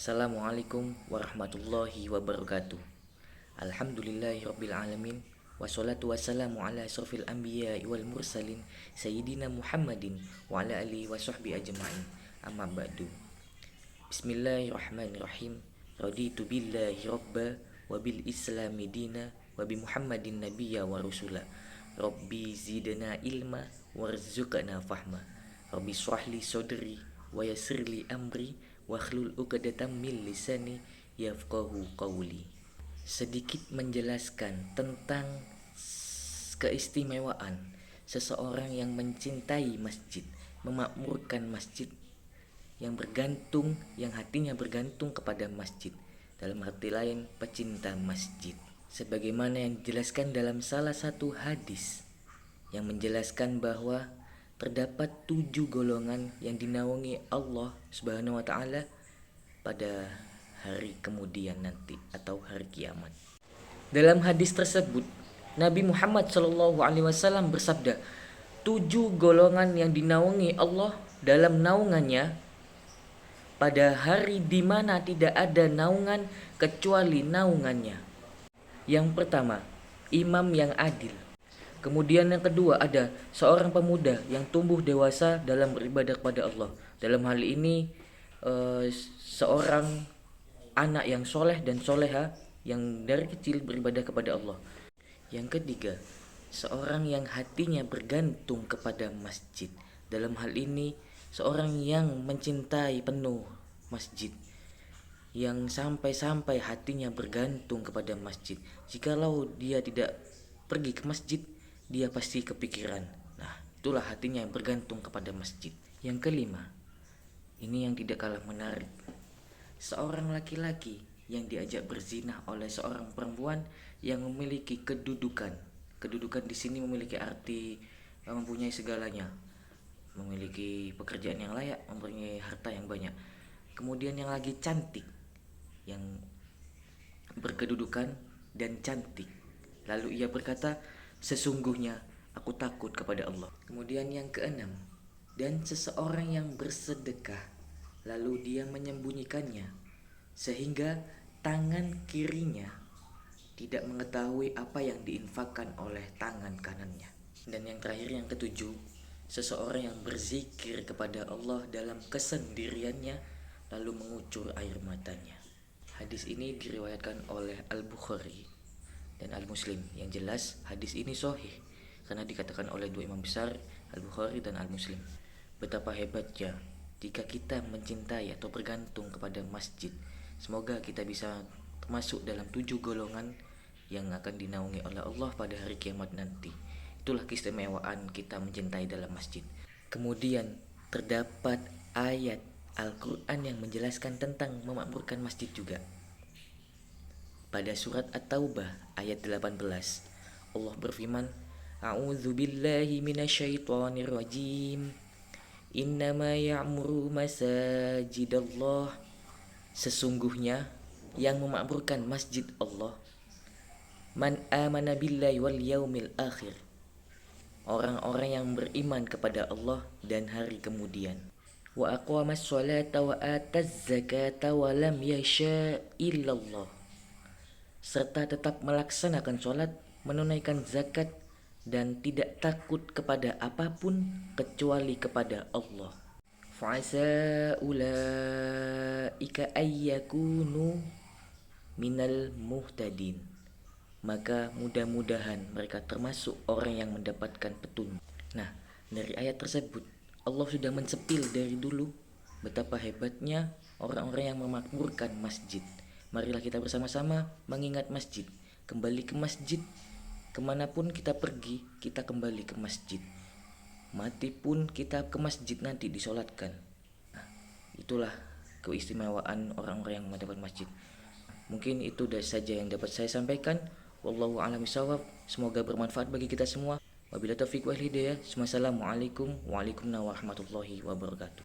Assalamualaikum warahmatullahi wabarakatuh. Alhamdulillahirabbil alamin. Wassalatu wassalamu ala asrofil anbiya wal mursalin sayyidina Muhammadin wa ala alihi wa sahbihi ajma'in. Amma ba'du. Bismillahirrahmanirrahim. Raditu billahi rabba wa bil islami dina wa bi Muhammadin nabiyya wa rusula. Rabbi zidna ilma warzuqna fahma. Rabbi shrahli sadri wa yassirli amri wakhlul 'uqdatam min lisani yafqahu qawli. Sedikit menjelaskan tentang keistimewaan seseorang yang mencintai masjid, memakmurkan masjid, yang hatinya bergantung kepada masjid. Dalam arti lain, pecinta masjid. Sebagaimana yang dijelaskan dalam salah satu hadis yang menjelaskan bahwa terdapat 7 golongan yang dinaungi Allah Subhanahu wa taala pada hari kemudian nanti atau hari kiamat. Dalam hadis tersebut, Nabi Muhammad SAW bersabda, 7 golongan yang dinaungi Allah dalam naungannya pada hari di mana tidak ada naungan kecuali naungannya. Yang pertama, imam yang adil. Kemudian yang kedua ada seorang pemuda yang tumbuh dewasa dalam beribadah kepada Allah. Dalam hal ini seorang anak yang soleh dan soleha yang dari kecil beribadah kepada Allah. Yang ketiga, seorang yang hatinya bergantung kepada masjid. Dalam hal ini seorang yang mencintai penuh masjid, yang sampai-sampai hatinya bergantung kepada masjid. Jikalau dia tidak pergi ke masjid, dia pasti kepikiran. Nah, itulah hatinya yang bergantung kepada masjid. Yang kelima, ini yang tidak kalah menarik. Seorang laki-laki yang diajak berzina oleh seorang perempuan yang memiliki kedudukan. Kedudukan di sini memiliki arti mempunyai segalanya. Memiliki pekerjaan yang layak, mempunyai harta yang banyak. Kemudian yang lagi cantik, yang berkedudukan dan cantik. Lalu ia berkata, sesungguhnya aku takut kepada Allah. Kemudian yang keenam, dan seseorang yang bersedekah lalu dia menyembunyikannya sehingga tangan kirinya tidak mengetahui apa yang diinfakkan oleh tangan kanannya. Dan yang terakhir, yang ketujuh, seseorang yang berzikir kepada Allah dalam kesendiriannya lalu mengucur air matanya. Hadis ini diriwayatkan oleh Al-Bukhari dan Al-Muslim. Yang jelas hadis ini sahih karena dikatakan oleh 2 imam besar, Al-Bukhari dan Al-Muslim. Betapa hebatnya jika kita mencintai atau bergantung kepada masjid. Semoga kita bisa termasuk dalam 7 golongan yang akan dinaungi oleh Allah pada hari kiamat nanti. Itulah keistimewaan kita mencintai dalam masjid. Kemudian terdapat ayat Al-Quran yang menjelaskan tentang memakmurkan masjid juga. Pada surat At-Taubah ayat 18, Allah berfirman, A'udzu billahi minasyaitonir rajim. Innama ya'muru masajidallah. Sesungguhnya yang memakmurkan masjid Allah, man amana billahi wal yaumil akhir, orang-orang yang beriman kepada Allah dan hari kemudian. Wa aqwamas sholata wa ataz zakata wa lam yasha illallah, serta tetap melaksanakan sholat, menunaikan zakat, dan tidak takut kepada apapun kecuali kepada Allah. Fa'asa ulaika ayyakunu minal muhtadin. Maka mudah-mudahan mereka termasuk orang yang mendapatkan petunjuk. Nah, dari ayat tersebut Allah sudah mensepil dari dulu betapa hebatnya orang-orang yang memakmurkan masjid. Marilah kita bersama-sama mengingat masjid, kembali ke masjid. Kemanapun kita pergi, kita kembali ke masjid. Mati pun kita ke masjid nanti disolatkan. Nah, itulah keistimewaan orang-orang yang mendapat masjid. Mungkin itu saja yang dapat saya sampaikan. Wallahu a'lam bishawab. Semoga bermanfaat bagi kita semua. Wabillahi taufiq wal hidayah. Wassalamualaikum warahmatullahi wabarakatuh.